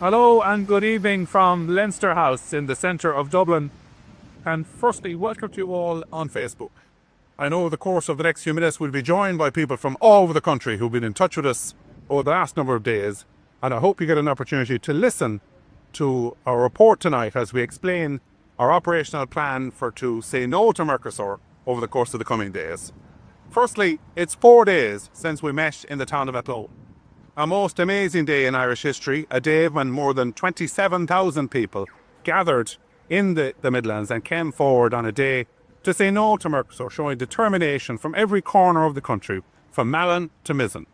Hello and good evening from Leinster House in the centre of Dublin. And firstly, welcome to you all on Facebook. I know the course of the next few minutes we'll be joined by people from all over the country who've been in touch with us over the last number of days. And I hope you get an opportunity to listen to our report tonight as we explain our operational plan to say no to Mercosur over the course of the coming days. Firstly, it's 4 days since we met in the town of Athlone. A most amazing day in Irish history, a day when more than 27,000 people gathered in the Midlands and came forward on a day to say no to Mercosur, showing determination from every corner of the country, from Malin to Mizen.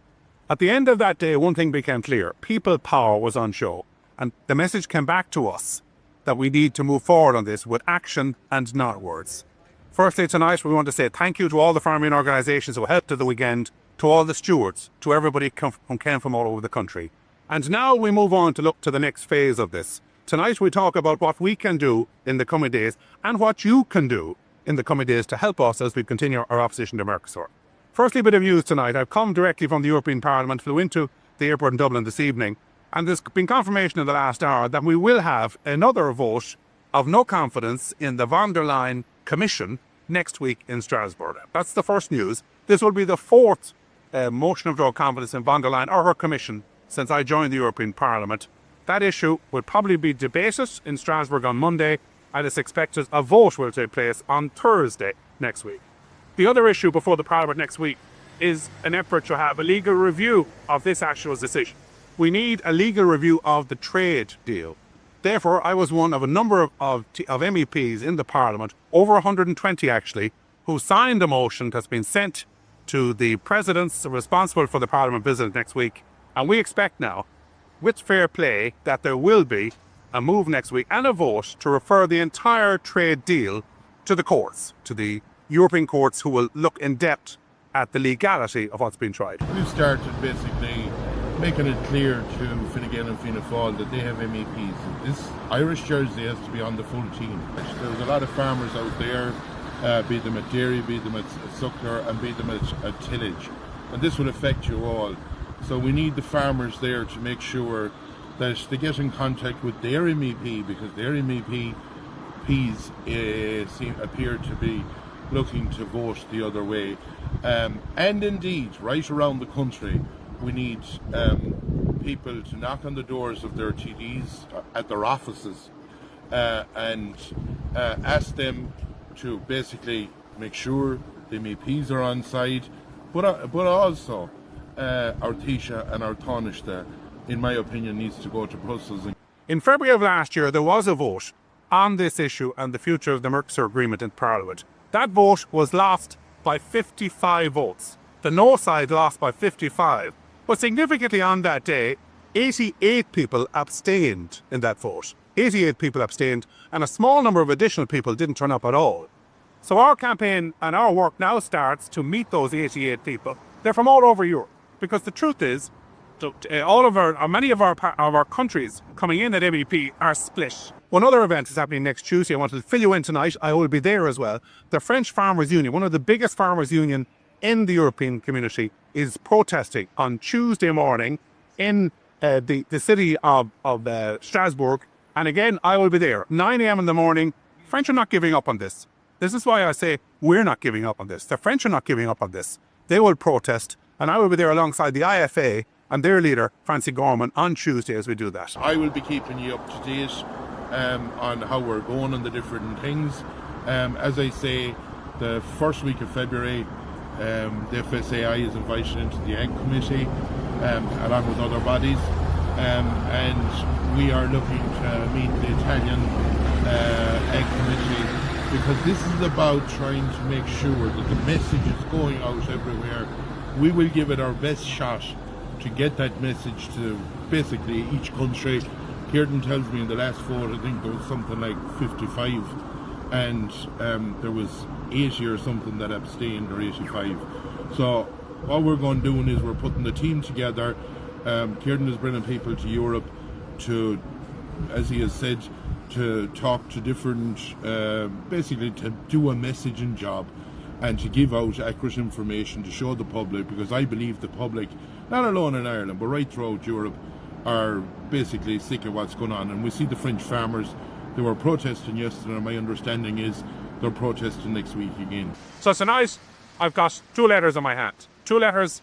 At the end of that day, one thing became clear: people power was on show, and the message came back to us that we need to move forward on this with action and not words. Firstly, tonight we want to say thank you to all the farming organisations who helped at the weekend, to all the stewards, to everybody who came from all over the country. And now we move on to look to the next phase of this. Tonight we talk about what we can do in the coming days and what you can do in the coming days to help us as we continue our opposition to Mercosur. Firstly, a bit of news tonight. I've come directly from the European Parliament, flew into the airport in Dublin this evening, and there's been confirmation in the last hour that we will have another vote of no confidence in the von der Leyen Commission next week in Strasbourg. That's the first news. This will be the fourth motion of no confidence in von der Leyen or her Commission since I joined the European Parliament. That issue will probably be debated in Strasbourg on Monday, and it's expected a vote will take place on Thursday next week. The other issue before the Parliament next week is an effort to have a legal review of this actual decision. We need a legal review of the trade deal. Therefore, I was one of a number of MEPs in the Parliament, over 120 actually, who signed a motion that's been sent to the presidents responsible for the Parliament visit next week. And we expect now, with fair play, that there will be a move next week and a vote to refer the entire trade deal to the courts, to the European courts, who will look in depth at the legality of what's been tried. We've started basically making it clear to Fine Gael and Fianna Fáil that they have MEPs. This Irish jersey has to be on the full team. There's a lot of farmers out there, be them at dairy, be them at suckler, and be them at tillage. And this will affect you all. So we need the farmers there to make sure that they get in contact with their MEP, because their MEPs appear to be looking to vote the other way. And indeed, right around the country, we need people to knock on the doors of their TDs at their offices and ask them to basically make sure the MEPs are on side, but also our Taoiseach and our Taoiseach, in my opinion, needs to go to Brussels. In February of last year, there was a vote on this issue and the future of the Mercosur agreement in Parliament. That vote was lost by 55 votes. The no side lost by 55. But significantly on that day, 88 people abstained in that vote. 88 people abstained, and a small number of additional people didn't turn up at all. So our campaign and our work now starts to meet those 88 people. They're from all over Europe, because the truth is, many of our countries coming in at MEP are split. One other event is happening next Tuesday. I wanted to fill you in tonight. I will be there as well. The French Farmers Union, one of the biggest farmers union in the European community, is protesting on Tuesday morning in the city of Strasbourg. And again, I will be there, 9 a.m. in the morning. French are not giving up on this. This is why I say we're not giving up on this. The French are not giving up on this. They will protest, and I will be there alongside the IFA and their leader, Francie Gorman, on Tuesday as we do that. I will be keeping you up to date on how we're going on the different things. As I say, the first week of February, the FSAI is invited into the Egg Committee along with other bodies, and we are looking to meet the Italian Egg Committee, because this is about trying to make sure that the message is going out everywhere. We will give it our best shot to get that message to basically each country. Ciaran tells me in the last vote, I think there was something like 55, and there was 80 or something that abstained, or 85. So what we're going to do is we're putting the team together. Ciaran is bringing people to Europe to, as he has said, to talk to different, basically to do a messaging job and to give out accurate information to show the public, because I believe the public, not alone in Ireland, but right throughout Europe, are basically sick of what's going on. And we see the French farmers, they were protesting yesterday, and my understanding is they're protesting next week again. So tonight, I've got 2 letters in my hand. 2 letters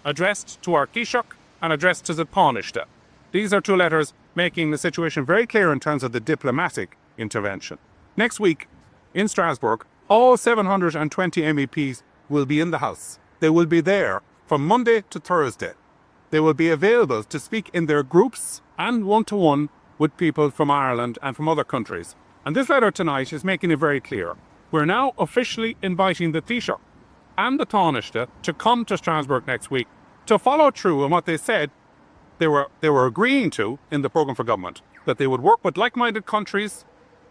addressed to our Taoiseach and addressed to the Taoiseach. These are 2 letters making the situation very clear in terms of the diplomatic intervention. Next week, in Strasbourg, all 720 MEPs will be in the House. They will be there from Monday to Thursday. They will be available to speak in their groups and one-to-one with people from Ireland and from other countries. And this letter tonight is making it very clear. We're now officially inviting the Taoiseach and the Taoiseach to come to Strasbourg next week to follow through on what they said they were agreeing to in the programme for government, that they would work with like-minded countries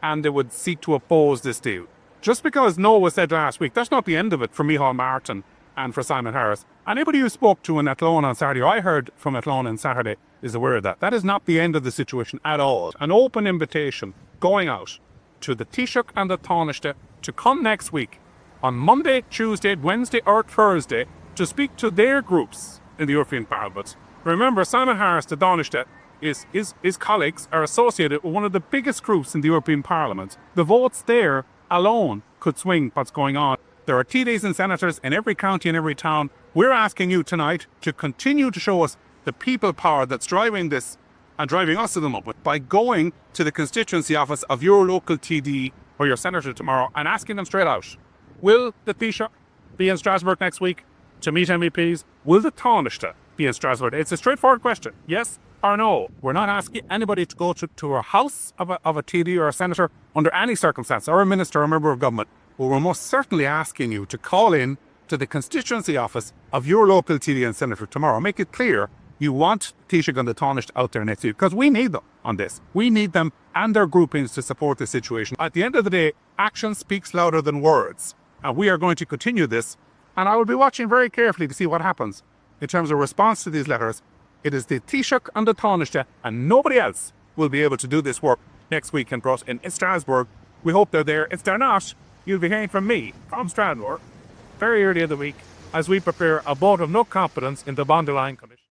and they would seek to oppose this deal. Just because no was said last week, that's not the end of it for Micheál Martin and for Simon Harris. Anybody who spoke to in Athlone on Saturday, or I heard from Athlone on Saturday, is aware of that. That is not the end of the situation at all. An open invitation going out to the Taoiseach and the Taoiseach to come next week on Monday, Tuesday, Wednesday or Thursday to speak to their groups in the European Parliament. Remember, Simon Harris, the Taoiseach, his colleagues are associated with one of the biggest groups in the European Parliament. The votes there alone could swing what's going on. There are TDs and senators in every county and every town. We're asking you tonight to continue to show us the people power that's driving this and driving us to the moment by going to the constituency office of your local TD or your senator tomorrow and asking them straight out, will the Taoiseach be in Strasbourg next week to meet MEPs? Will the Taoiseach be in Strasbourg? It's a straightforward question, yes or no. We're not asking anybody to go to a house of a TD or a senator under any circumstance, or a minister or a member of government. But we're most certainly asking you to call in to the constituency office of your local TD and senator tomorrow. Make it clear you want Taoiseach and the Taoiseach out there next week, because we need them on this. We need them and their groupings to support this situation. At the end of the day, action speaks louder than words. And we are going to continue this. And I will be watching very carefully to see what happens in terms of response to these letters. It is the Taoiseach and the Taoiseach, and nobody else will be able to do this work next week in Strasbourg. We hope they're there. If they're not, you'll be hearing from me, from Strasbourg, very early in the week, as we prepare a vote of no confidence in the von der Leyen Commission.